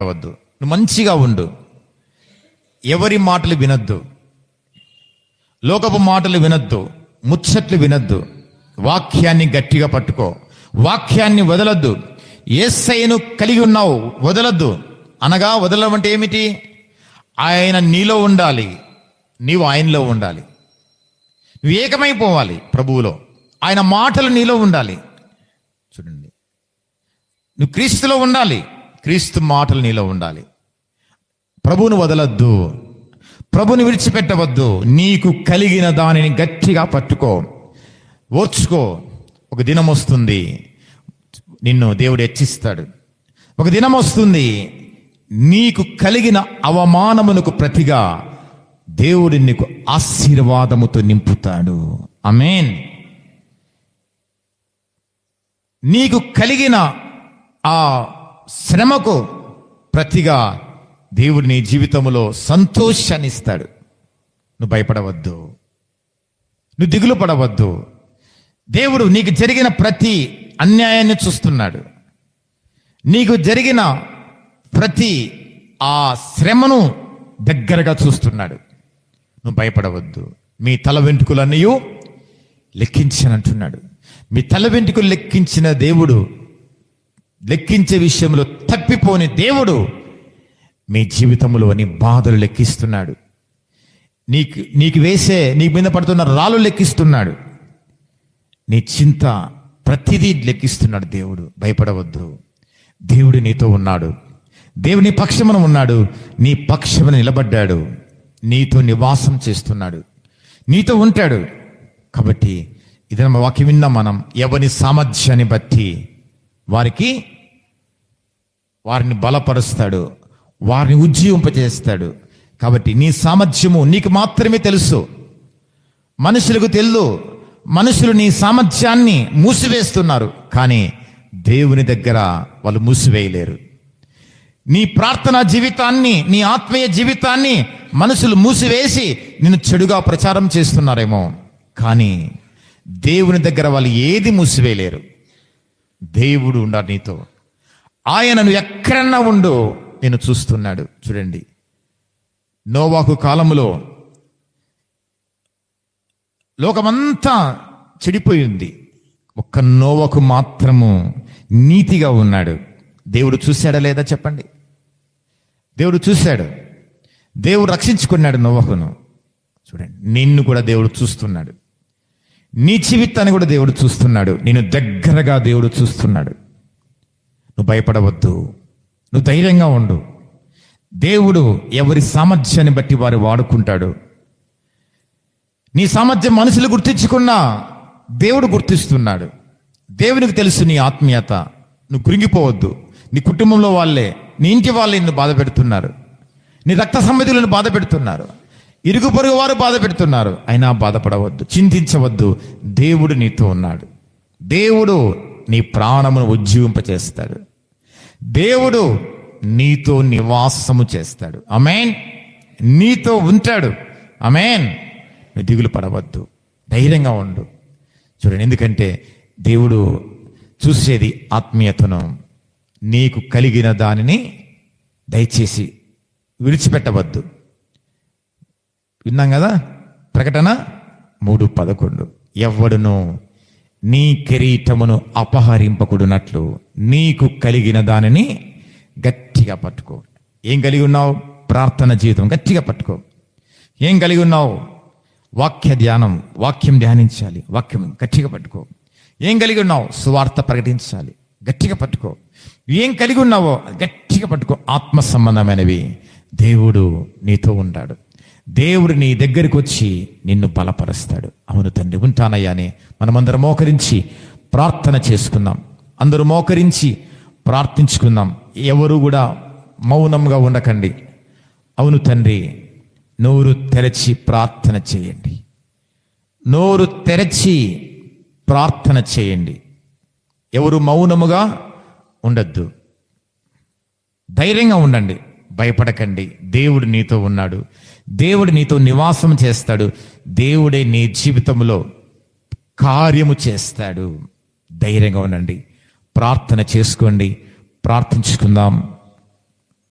వద్దు, నువ్వు మంచిగా ఉండు, ఎవరి మాటలు వినొద్దు, లోకపు మాటలు వినొద్దు, ముచ్చట్లు వినొద్దు, వాక్యాన్ని గట్టిగా పట్టుకో, వాక్యాన్ని వదలొద్దు. యేసయ్యను కలిగి ఉన్నావు, వదలొద్దు. అనగా వదలడం అంటే ఏమిటి? ఆయన నీలో ఉండాలి, నీవు ఆయనలో ఉండాలి, నువ్వు ఏకమైపోవాలి ప్రభువులో, ఆయన మాటలు నీలో ఉండాలి. చూడండి, నువ్వు క్రీస్తులో ఉండాలి, క్రీస్తు మాటలు నీలో ఉండాలి. ప్రభువును వదలొద్దు, ప్రభుని విడిచిపెట్టవద్దు. నీకు కలిగిన దానిని గట్టిగా పట్టుకో, ఓర్చుకో. ఒక దినం వస్తుంది నిన్ను దేవుడు హెచ్చిస్తాడు. ఒక దినం వస్తుంది నీకు కలిగిన అవమానమునకు ప్రతిగా దేవుడు నీకు ఆశీర్వాదముతో నింపుతాడు. ఆమేన్. నీకు కలిగిన ఆ శ్రమకు ప్రతిగా దేవుడు నీ జీవితంలో సంతోషాన్ని ఇస్తాడు. నువ్వు భయపడవద్దు, నువ్వు దిగులు పడవద్దు. దేవుడు నీకు జరిగిన ప్రతి అన్యాయాన్ని చూస్తున్నాడు, నీకు జరిగిన ప్రతి ఆ శ్రమను దగ్గరగా చూస్తున్నాడు. నువ్వు భయపడవద్దు. మీ తల వెంట్రుకలన్నీ లెక్కించనంటున్నాడు. మీ తల వెంట్రుకలు లెక్కించిన దేవుడు, లెక్కించే విషయంలో తప్పిపోని దేవుడు మీ జీవితంలో నీ బాధలు లెక్కిస్తున్నాడు. నీకు మీద పడుతున్న రాళ్ళు లెక్కిస్తున్నాడు. నీ చింత ప్రతిదీ లెక్కిస్తున్నాడు దేవుడు. భయపడవద్దు, దేవుడు నీతో ఉన్నాడు, దేవుడు నీ పక్షమున ఉన్నాడు, నీ పక్షమున నిలబడ్డాడు, నీతో నివాసం చేస్తున్నాడు, నీతో ఉంటాడు. కాబట్టి ఇదన్న వాక్యం విన్నాం మనం. ఎవరి సామర్థ్యాన్ని బట్టి వారిని బలపరుస్తాడు, వారిని ఉజ్జీవింపజేస్తాడు. కాబట్టి నీ సామర్థ్యము నీకు మాత్రమే తెలుసు, మనుషులకు తెలియదు. మనుషులు నీ సామర్థ్యాన్ని మూసివేస్తున్నారు, కానీ దేవుని దగ్గర వాళ్ళు మూసివేయలేరు. నీ ప్రార్థనా జీవితాన్ని, నీ ఆత్మీయ జీవితాన్ని మనుషులు మూసివేసి నిన్ను చెడుగా ప్రచారం చేస్తున్నారేమో, కానీ దేవుని దగ్గర వాళ్ళు ఏది మూసివేయలేరు. దేవుడు ఉండాలి నీతో. ఆయన నువ్వు ఎక్కడన్నా ఉండు, నేను చూస్తున్నాడు. చూడండి, నోవాహు కాలంలో లోకమంతా చెడిపోయింది, ఒక్క నోవాహు మాత్రము నీతిగా ఉన్నాడు. దేవుడు చూశాడా లేదా చెప్పండి? దేవుడు చూశాడు, దేవుడు రక్షించుకున్నాడు నోవాహును. చూడండి, నిన్ను కూడా దేవుడు చూస్తున్నాడు, నీ జీవితాన్ని కూడా దేవుడు చూస్తున్నాడు, నిన్ను దగ్గరగా దేవుడు చూస్తున్నాడు. నువ్వు భయపడవద్దు, నువ్వు ధైర్యంగా ఉండు. దేవుడు ఎవరి సామర్థ్యాన్ని బట్టి వారు వాడుకుంటాడు. నీ సామర్థ్యం మనుషులు గుర్తించుకున్నా దేవుడు గుర్తిస్తున్నాడు. దేవునికి తెలుసు నీ ఆత్మీయత. నువ్వు కృంగిపోవద్దు. నీ కుటుంబంలో వాళ్ళే, నీ ఇంటి వాళ్ళే నిన్ను బాధ పెడుతున్నారు, నీ రక్త సంబంధులను బాధ పెడుతున్నారు, ఇరుగు పొరుగు వారు బాధ పెడుతున్నారు. అయినా బాధపడవద్దు, చింతించవద్దు. దేవుడు నీతో ఉన్నాడు. దేవుడు నీ ప్రాణమును ఉజ్జీవింపచేస్తాడు. దేవుడు నీతో నివాసము చేస్తాడు. ఆమేన్. నీతో ఉంటాడు. ఆమేన్. నువ్వు దిగులు పడవద్దు, ధైర్యంగా ఉండు. చూడండి, ఎందుకంటే దేవుడు చూసేది ఆత్మీయతను. నీకు కలిగిన దానిని దయచేసి విడిచిపెట్టవద్దు. విన్నాం కదా, ప్రకటన 3:11. ఎవ్వడును నీ కిరీటమును అపహరింపకుడునట్లు నీకు కలిగిన దానిని గట్టిగా పట్టుకో. ఏం కలిగి ఉన్నావు? ప్రార్థన జీవితం గట్టిగా పట్టుకో. ఏం కలిగి ఉన్నావు? వాక్య ధ్యానం, వాక్యం ధ్యానించాలి, వాక్యం గట్టిగా పట్టుకో. ఏం కలిగి ఉన్నావు? సువార్త ప్రకటించాలి, గట్టిగా పట్టుకో. ఏం కలిగి ఉన్నావో గట్టిగా పట్టుకో. ఆత్మ సంబంధమైనవి. దేవుడు నీతో ఉంటాడు. దేవుడు నీ దగ్గరికి వచ్చి నిన్ను బలపరుస్తాడు. అవును తండ్రి, ఉంటానయ్యా అని మనమందరం మోకరించి ప్రార్థన చేసుకుందాం. అందరూ మోకరించి ప్రార్థించుకుందాం. ఎవరు కూడా మౌనంగా ఉండకండి. అవును తండ్రి, నోరు తెరచి ప్రార్థన చేయండి, నోరు తెరచి ప్రార్థన చేయండి. ఎవరు మౌనముగా ఉండద్దు, ధైర్యంగా ఉండండి, భయపడకండి. దేవుడు నీతో ఉన్నాడు, దేవుడు నీతో నివాసం చేస్తాడు, దేవుడే నీ జీవితంలో కార్యము చేస్తాడు. ధైర్యంగా ఉండండి, ప్రార్థన చేసుకోండి, ప్రార్థించుకుందాం.